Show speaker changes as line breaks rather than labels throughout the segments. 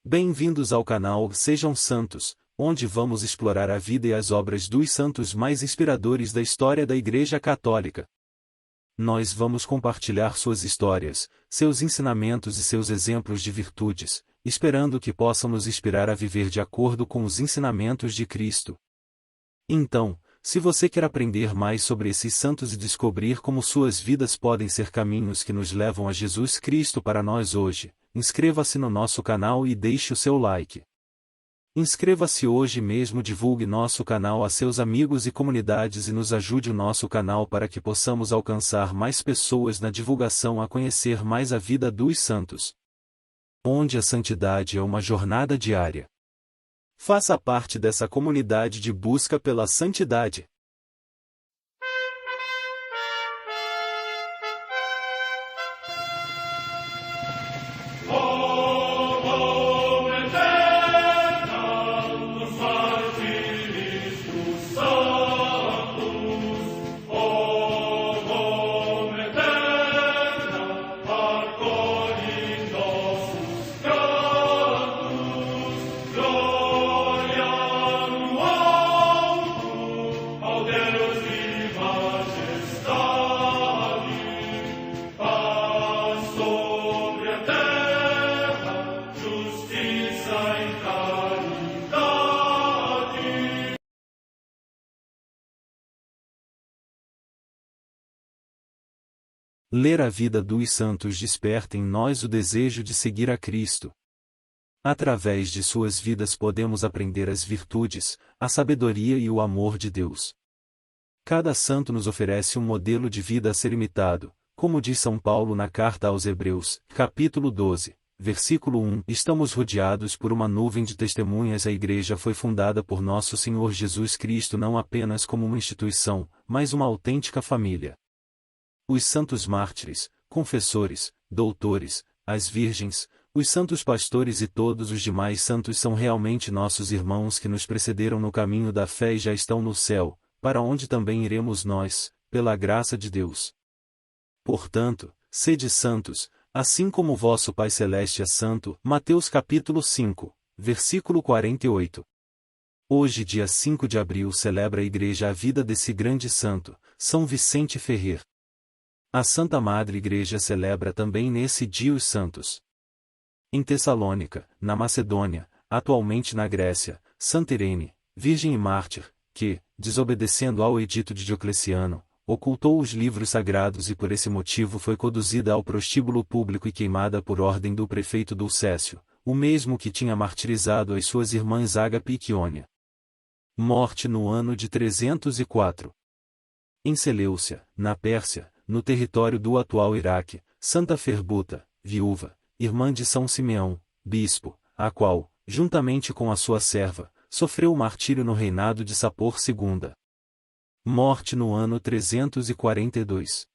Bem-vindos ao canal Sejam Santos, onde vamos explorar a vida e as obras dos santos mais inspiradores da história da Igreja Católica. Nós vamos compartilhar suas histórias, seus ensinamentos e seus exemplos de virtudes, esperando que possam nos inspirar a viver de acordo com os ensinamentos de Cristo. Então, se você quer aprender mais sobre esses santos e descobrir como suas vidas podem ser caminhos que nos levam a Jesus Cristo para nós hoje, inscreva-se no nosso canal e deixe o seu like. Inscreva-se hoje mesmo, divulgue nosso canal a seus amigos e comunidades e nos ajude o nosso canal para que possamos alcançar mais pessoas na divulgação a conhecer mais a vida dos santos. Onde a santidade é uma jornada diária. Faça parte dessa comunidade de busca pela santidade. Ler a vida dos santos desperta em nós o desejo de seguir a Cristo. Através de suas vidas podemos aprender as virtudes, a sabedoria e o amor de Deus. Cada santo nos oferece um modelo de vida a ser imitado, como diz São Paulo na carta aos Hebreus, capítulo 12, versículo 1. Estamos rodeados por uma nuvem de testemunhas. A Igreja foi fundada por nosso Senhor Jesus Cristo não apenas como uma instituição, mas uma autêntica família. Os santos mártires, confessores, doutores, as virgens, os santos pastores e todos os demais santos são realmente nossos irmãos que nos precederam no caminho da fé e já estão no céu, para onde também iremos nós, pela graça de Deus. Portanto, sede santos, assim como vosso Pai Celeste é santo. Mateus capítulo 5, versículo 48. Hoje, dia 5 de abril, celebra a Igreja a vida desse grande santo, São Vicente Ferrer. A Santa Madre Igreja celebra também nesse dia os santos. Em Tessalônica, na Macedônia, atualmente na Grécia, Santa Irene, virgem e mártir, que, desobedecendo ao edito de Diocleciano, ocultou os livros sagrados e por esse motivo foi conduzida ao prostíbulo público e queimada por ordem do prefeito Dulcécio, o mesmo que tinha martirizado as suas irmãs Ágape e Quíonia. Morte no ano de 304. Em Seleucia, na Pérsia, no território do atual Iraque, Santa Ferbuta, viúva, irmã de São Simeão, bispo, a qual, juntamente com a sua serva, sofreu o martírio no reinado de Sapor II. Morte no ano 342.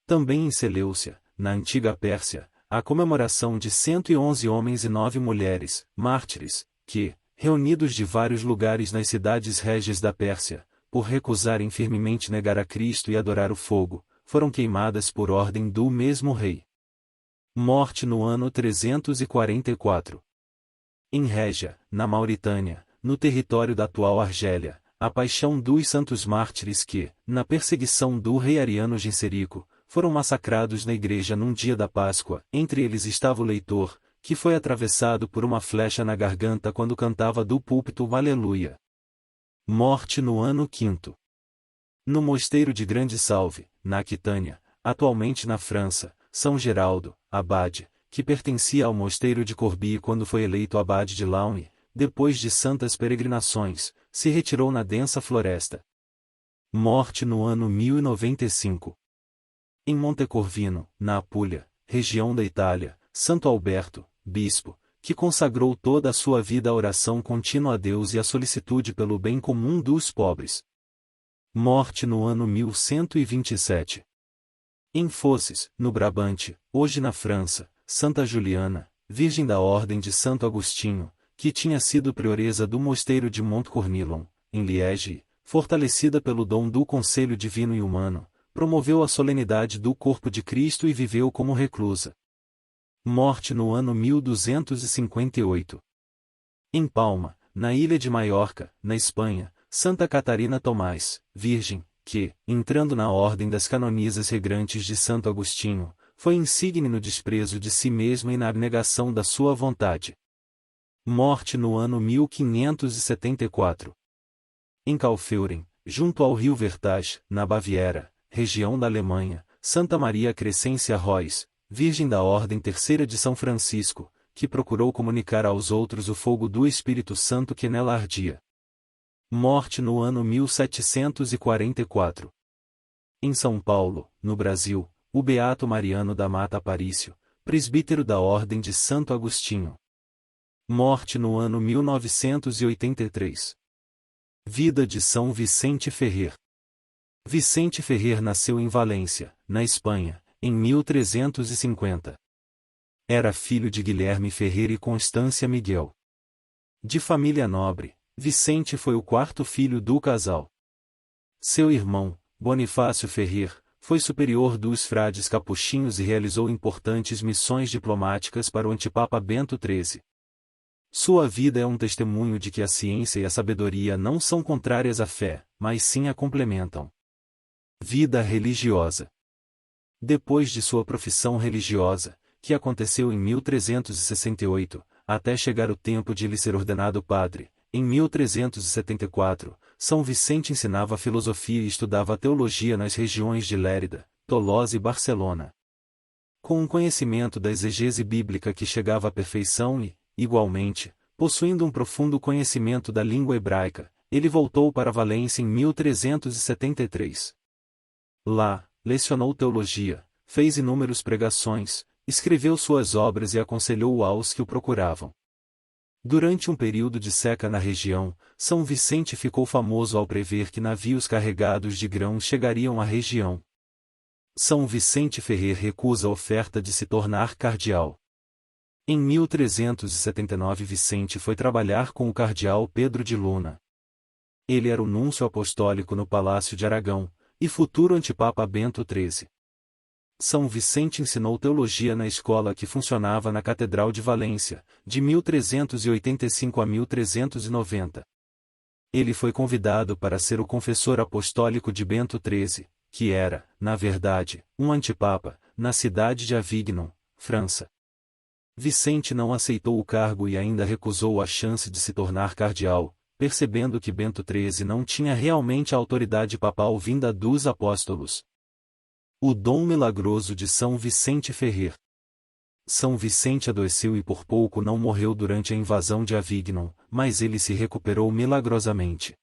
Também em Seleucia, na antiga Pérsia, a comemoração de 111 homens e 9 mulheres, mártires, que, reunidos de vários lugares nas cidades régias da Pérsia, por recusarem firmemente negar a Cristo e adorar o fogo, foram queimadas por ordem do mesmo rei. Morte no ano 344. Em Régia, na Mauritânia, no território da atual Argélia, a paixão dos santos mártires que, na perseguição do rei Ariano Genserico, foram massacrados na igreja num dia da Páscoa. Entre eles estava o leitor, que foi atravessado por uma flecha na garganta quando cantava do púlpito Aleluia. Morte no ano 5º. No mosteiro de Grande Salve, na Aquitânia, atualmente na França, São Geraldo, abade, que pertencia ao mosteiro de Corbie quando foi eleito abade de Laon, depois de santas peregrinações, se retirou na densa floresta. Morte no ano 1095. Em Montecorvino, na Apulia, região da Itália, Santo Alberto, bispo, que consagrou toda a sua vida à oração contínua a Deus e à solicitude pelo bem comum dos pobres. Morte no ano 1127. Em Fosses, no Brabante, hoje na França, Santa Juliana, virgem da Ordem de Santo Agostinho, que tinha sido prioresa do mosteiro de Montcornillon, em Liege, fortalecida pelo dom do conselho divino e humano, promoveu a solenidade do corpo de Cristo e viveu como reclusa. Morte no ano 1258. Em Palma, na ilha de Maiorca, na Espanha, Santa Catarina Tomás, virgem, que, entrando na ordem das canonisas regrantes de Santo Agostinho, foi insigne no desprezo de si mesma e na abnegação da sua vontade. Morte no ano 1574. Em Kaufeuren, junto ao rio Vertage, na Baviera, região da Alemanha, Santa Maria Crescência Rois, virgem da Ordem Terceira de São Francisco, que procurou comunicar aos outros o fogo do Espírito Santo que nela ardia. Morte no ano 1744. Em São Paulo, no Brasil, o Beato Mariano da Mata Aparício, presbítero da Ordem de Santo Agostinho. Morte no ano 1983. Vida de São Vicente Ferrer. Vicente Ferrer nasceu em Valência, na Espanha, em 1350. Era filho de Guilherme Ferrer e Constância Miguel. De família nobre, Vicente foi o quarto filho do casal. Seu irmão, Bonifácio Ferrer, foi superior dos frades capuchinhos e realizou importantes missões diplomáticas para o antipapa Bento XIII. Sua vida é um testemunho de que a ciência e a sabedoria não são contrárias à fé, mas sim a complementam. Vida religiosa. Depois de sua profissão religiosa, que aconteceu em 1368, até chegar o tempo de lhe ser ordenado padre, em 1374, São Vicente ensinava filosofia e estudava teologia nas regiões de Lérida, Tolosa e Barcelona. Com um conhecimento da exegese bíblica que chegava à perfeição e, igualmente, possuindo um profundo conhecimento da língua hebraica, ele voltou para Valência em 1373. Lá, lecionou teologia, fez inúmeras pregações, escreveu suas obras e aconselhou aos que o procuravam. Durante um período de seca na região, São Vicente ficou famoso ao prever que navios carregados de grãos chegariam à região. São Vicente Ferrer recusa a oferta de se tornar cardeal. Em 1379 Vicente foi trabalhar com o cardeal Pedro de Luna. Ele era o núncio apostólico no Palácio de Aragão, e futuro antipapa Bento XIII. São Vicente ensinou teologia na escola que funcionava na Catedral de Valência, de 1385 a 1390. Ele foi convidado para ser o confessor apostólico de Bento XIII, que era, na verdade, um antipapa, na cidade de Avignon, França. Vicente não aceitou o cargo e ainda recusou a chance de se tornar cardeal, percebendo que Bento XIII não tinha realmente a autoridade papal vinda dos apóstolos. O dom milagroso de São Vicente Ferrer. São Vicente adoeceu e por pouco não morreu durante a invasão de Avignon, mas ele se recuperou milagrosamente.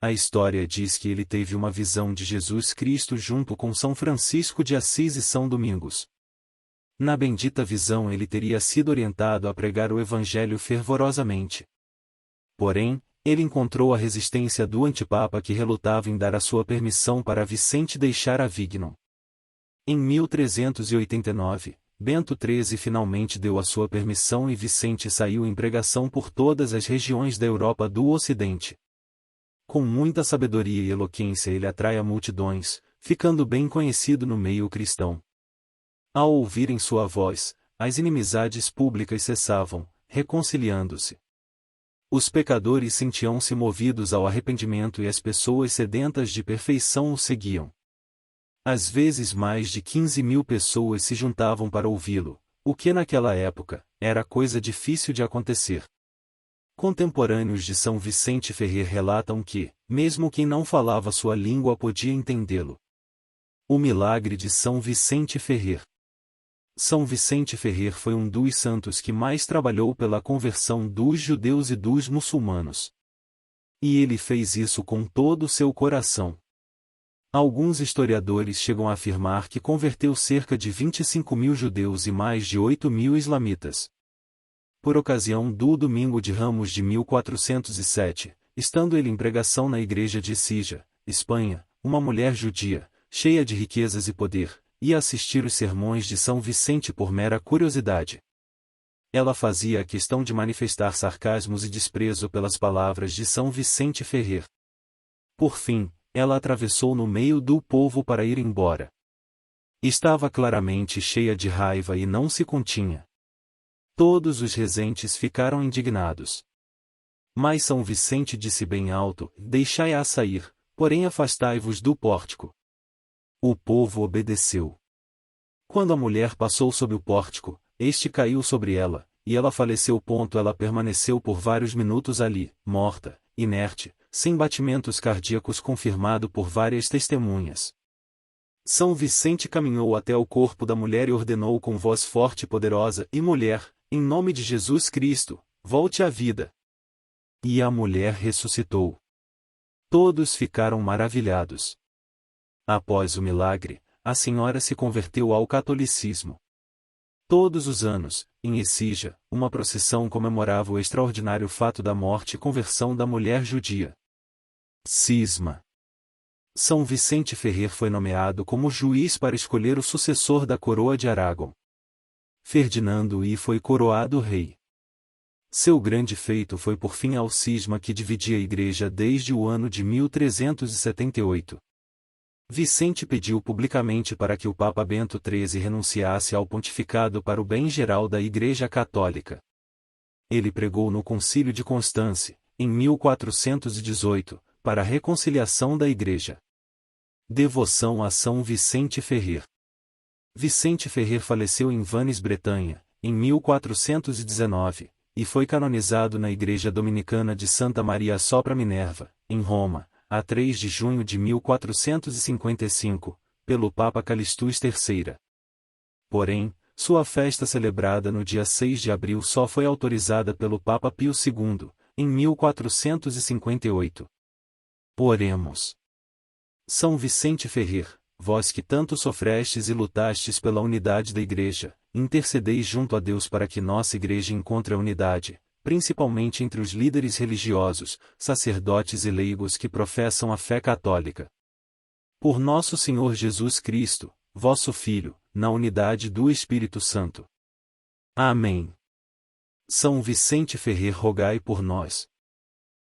A história diz que ele teve uma visão de Jesus Cristo junto com São Francisco de Assis e São Domingos. Na bendita visão ele teria sido orientado a pregar o Evangelho fervorosamente. Porém, ele encontrou a resistência do antipapa que relutava em dar a sua permissão para Vicente deixar Avignon. Em 1389, Bento XIII finalmente deu a sua permissão e Vicente saiu em pregação por todas as regiões da Europa do Ocidente. Com muita sabedoria e eloquência ele atrai a multidões, ficando bem conhecido no meio cristão. Ao ouvirem sua voz, as inimizades públicas cessavam, reconciliando-se. Os pecadores sentiam-se movidos ao arrependimento e as pessoas sedentas de perfeição o seguiam. Às vezes mais de 15.000 pessoas se juntavam para ouvi-lo, o que naquela época, era coisa difícil de acontecer. Contemporâneos de São Vicente Ferrer relatam que, mesmo quem não falava sua língua podia entendê-lo. O milagre de São Vicente Ferrer. São Vicente Ferrer foi um dos santos que mais trabalhou pela conversão dos judeus e dos muçulmanos. E ele fez isso com todo o seu coração. Alguns historiadores chegam a afirmar que converteu cerca de 25.000 judeus e mais de 8.000 islamitas. Por ocasião do Domingo de Ramos de 1407, estando ele em pregação na igreja de Écija, Espanha, uma mulher judia, cheia de riquezas e poder, ia assistir os sermões de São Vicente por mera curiosidade. Ela fazia a questão de manifestar sarcasmos e desprezo pelas palavras de São Vicente Ferrer. Por fim, ela atravessou no meio do povo para ir embora. Estava claramente cheia de raiva e não se continha. Todos os regentes ficaram indignados. Mas São Vicente disse bem alto: deixai-a sair, porém afastai-vos do pórtico. O povo obedeceu. Quando a mulher passou sob o pórtico, este caiu sobre ela, e ela faleceu. Ela permaneceu por vários minutos ali, morta, inerte, sem batimentos cardíacos, confirmado por várias testemunhas. São Vicente caminhou até o corpo da mulher e ordenou com voz forte e poderosa: e mulher, em nome de Jesus Cristo, volte à vida. E a mulher ressuscitou. Todos ficaram maravilhados. Após o milagre, a senhora se converteu ao catolicismo. Todos os anos, em Écija, uma procissão comemorava o extraordinário fato da morte e conversão da mulher judia. Cisma. São Vicente Ferrer foi nomeado como juiz para escolher o sucessor da coroa de Aragão. Ferdinando I foi coroado rei. Seu grande feito foi pôr fim ao cisma que dividia a Igreja desde o ano de 1378. Vicente pediu publicamente para que o Papa Bento XIII renunciasse ao pontificado para o bem geral da Igreja Católica. Ele pregou no Concílio de Constance, em 1418, para a reconciliação da Igreja. Devoção a São Vicente Ferrer. Vicente Ferrer faleceu em Vannes, Bretanha, em 1419, e foi canonizado na Igreja Dominicana de Santa Maria sopra Minerva, em Roma, a 3 de junho de 1455, pelo Papa Calixtus III. Porém, sua festa celebrada no dia 6 de abril só foi autorizada pelo Papa Pio II, em 1458. Oremos. São Vicente Ferrer, vós que tanto sofrestes e lutastes pela unidade da Igreja, intercedeis junto a Deus para que nossa Igreja encontre a unidade, principalmente entre os líderes religiosos, sacerdotes e leigos que professam a fé católica. Por nosso Senhor Jesus Cristo, vosso Filho, na unidade do Espírito Santo. Amém. São Vicente Ferrer, rogai por nós.